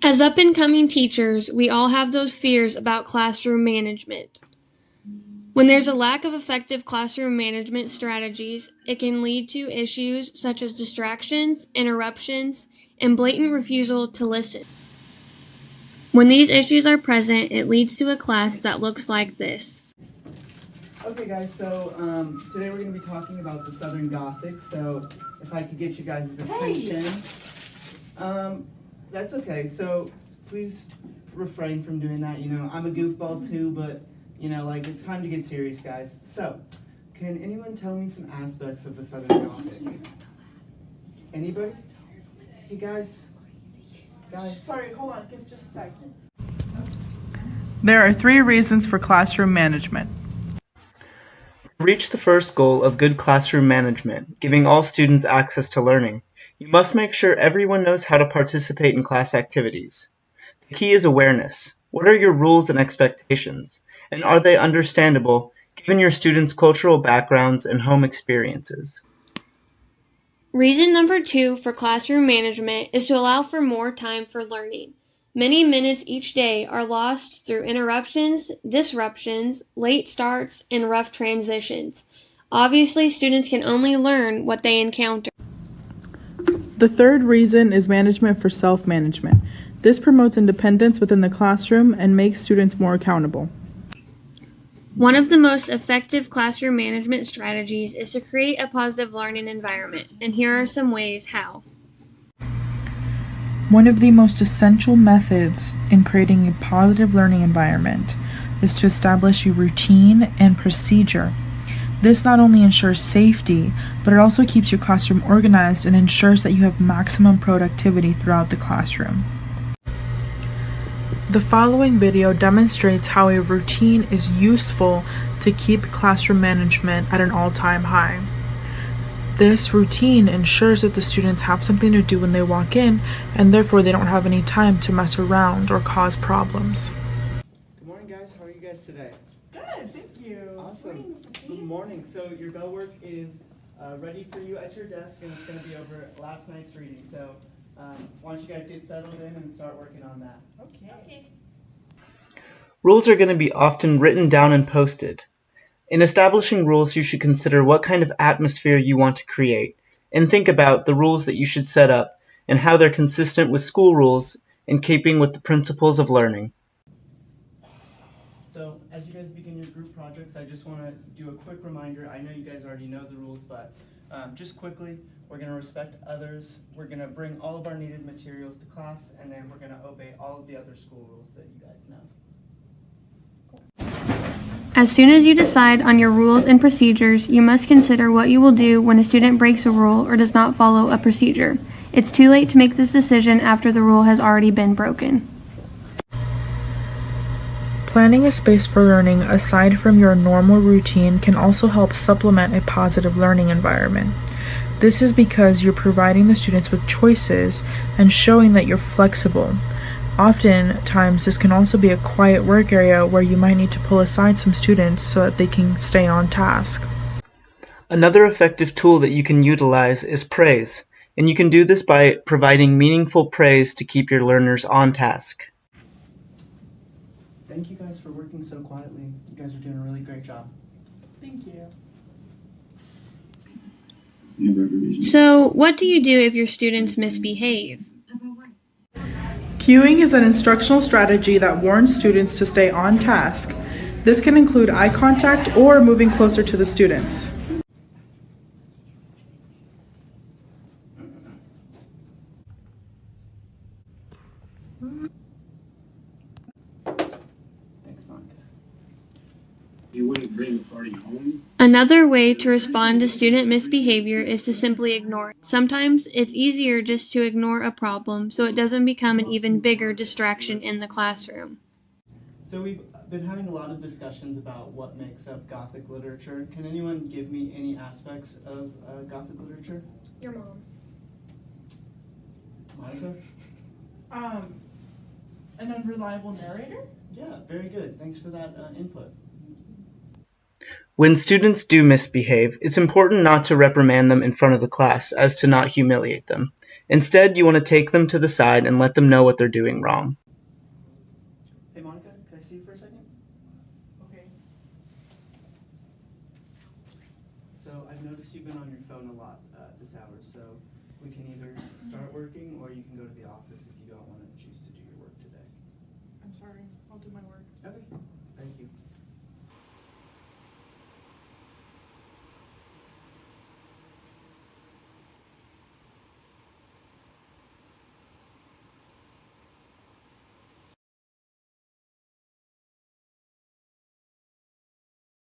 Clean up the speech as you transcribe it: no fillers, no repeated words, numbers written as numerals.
As up-and-coming teachers, we all have those fears about classroom management. When there's a lack of effective classroom management strategies, it can lead to issues such as distractions, interruptions, and blatant refusal to listen. When these issues are present, it leads to a class that looks like this. Okay guys, so today we're going to be talking about the Southern Gothic, so if I could get you guys' attention. That's okay, so please refrain from doing that, I'm a goofball too, but, it's time to get serious, guys. So, can anyone tell me some aspects of the Southern Gothic? Anybody? Hey guys? Sorry, hold on, give us just a second. There are 3 reasons for classroom management. To reach the first goal of good classroom management, giving all students access to learning, you must make sure everyone knows how to participate in class activities. The key is awareness. What are your rules and expectations? And are they understandable given your students' cultural backgrounds and home experiences? Reason number 2 for classroom management is to allow for more time for learning. Many minutes each day are lost through interruptions, disruptions, late starts, and rough transitions. Obviously, students can only learn what they encounter. The third reason is management for self-management. This promotes independence within the classroom and makes students more accountable. One of the most effective classroom management strategies is to create a positive learning environment, and here are some ways how. One of the most essential methods in creating a positive learning environment is to establish a routine and procedure. This not only ensures safety, but it also keeps your classroom organized and ensures that you have maximum productivity throughout the classroom. The following video demonstrates how a routine is useful to keep classroom management at an all-time high. This routine ensures that the students have something to do when they walk in, and therefore they don't have any time to mess around or cause problems. Good morning, guys. How are you guys today? Good, thank you. Awesome. Good morning. So your bell work is ready for you at your desk, and it's going to be over last night's reading. So why don't you guys get settled in and start working on that? Okay. Rules are going to be often written down and posted. In establishing rules, you should consider what kind of atmosphere you want to create, and think about the rules that you should set up and how they're consistent with school rules in keeping with the principles of learning. So, as you guys begin your group projects, I just want to do a quick reminder. I know you guys already know the rules, but just quickly, we're going to respect others, we're going to bring all of our needed materials to class, and then we're going to obey all of the other school rules that you guys know. As soon as you decide on your rules and procedures, you must consider what you will do when a student breaks a rule or does not follow a procedure. It's too late to make this decision after the rule has already been broken. Planning a space for learning aside from your normal routine can also help supplement a positive learning environment. This is because you're providing the students with choices and showing that you're flexible. Oftentimes, this can also be a quiet work area where you might need to pull aside some students so that they can stay on task. Another effective tool that you can utilize is praise, and you can do this by providing meaningful praise to keep your learners on task. Thank you guys for working so quietly. You guys are doing a really great job. Thank you. So, what do you do if your students misbehave? Cueing is an instructional strategy that warns students to stay on task. This can include eye contact or moving closer to the students. You wouldn't bring the party home? Another way to respond to student misbehavior is to simply ignore it. Sometimes it's easier just to ignore a problem so it doesn't become an even bigger distraction in the classroom. So we've been having a lot of discussions about what makes up Gothic literature. Can anyone give me any aspects of Gothic literature? Your mom. Monica? An unreliable narrator? Yeah, very good. Thanks for that input. When students do misbehave, it's important not to reprimand them in front of the class as to not humiliate them. Instead, you want to take them to the side and let them know what they're doing wrong. Hey Monica, can I see you for a second? Okay. So I've noticed you've been on your phone a lot this hour, so we can either start working or you can go to the office if you don't want to choose to do your work today. I'm sorry. I'll do my work. Okay, thank you.